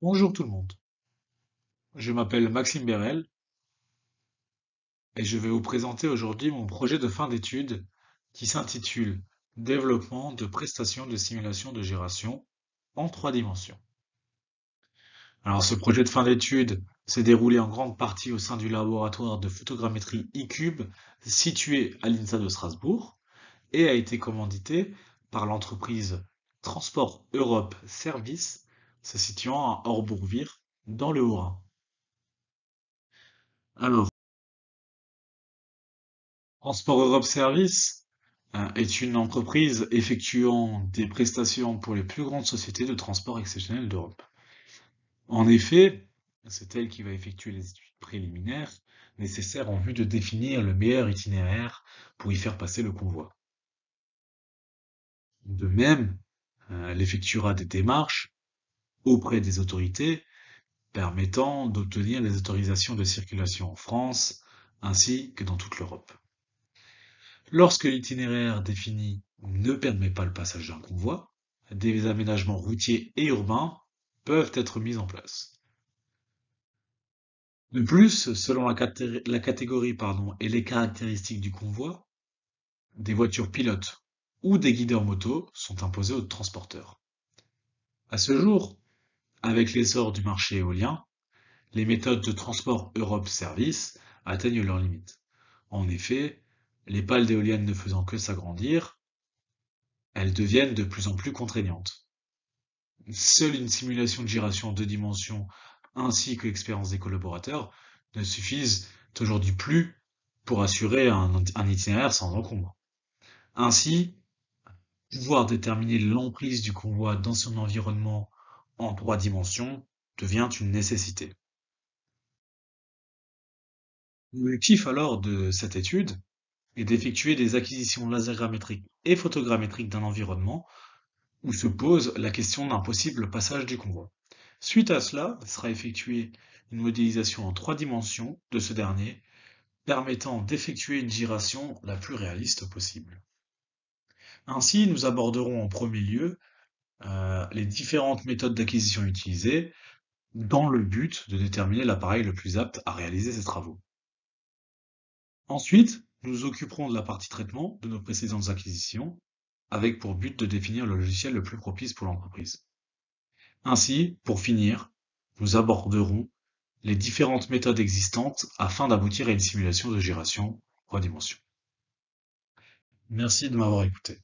Bonjour tout le monde, je m'appelle Maxime Bérel et je vais vous présenter aujourd'hui mon projet de fin d'études qui s'intitule Développement de prestations de simulation de gyration en 3 dimensions. Alors ce projet de fin d'études s'est déroulé en grande partie au sein du laboratoire de photogrammétrie iCube situé à l'INSA de Strasbourg et a été commandité par l'entreprise Transport Europe Service se situant à Orbourg-Vire dans le Haut-Rhin. Alors, Transport Europe Service est une entreprise effectuant des prestations pour les plus grandes sociétés de transport exceptionnel d'Europe. En effet, c'est elle qui va effectuer les études préliminaires nécessaires en vue de définir le meilleur itinéraire pour y faire passer le convoi. De même, elle effectuera des démarches auprès des autorités permettant d'obtenir les autorisations de circulation en France ainsi que dans toute l'Europe. Lorsque l'itinéraire défini ne permet pas le passage d'un convoi, des aménagements routiers et urbains peuvent être mis en place. De plus, selon la catégorie et les caractéristiques du convoi, des voitures pilotes ou des guideurs moto sont imposés aux transporteurs. À ce jour, avec l'essor du marché éolien, les méthodes de transport Europe Service atteignent leurs limites. En effet, les pales d'éoliennes ne faisant que s'agrandir, elles deviennent de plus en plus contraignantes. Seule une simulation de gyration en 2 dimensions ainsi que l'expérience des collaborateurs ne suffisent aujourd'hui plus pour assurer un itinéraire sans encombre. Ainsi, pouvoir déterminer l'emprise du convoi dans son environnement en 3 dimensions devient une nécessité. L'objectif alors de cette étude est d'effectuer des acquisitions lasergrammétriques et photogrammétriques d'un environnement où se pose la question d'un possible passage du convoi. Suite à cela, sera effectuée une modélisation en 3 dimensions de ce dernier, permettant d'effectuer une gyration la plus réaliste possible. Ainsi, nous aborderons en premier lieu les différentes méthodes d'acquisition utilisées dans le but de déterminer l'appareil le plus apte à réaliser ces travaux. Ensuite, nous nous occuperons de la partie traitement de nos précédentes acquisitions, avec pour but de définir le logiciel le plus propice pour l'entreprise. Ainsi, pour finir, nous aborderons les différentes méthodes existantes afin d'aboutir à une simulation de gyration 3 dimensions. Merci de m'avoir écouté.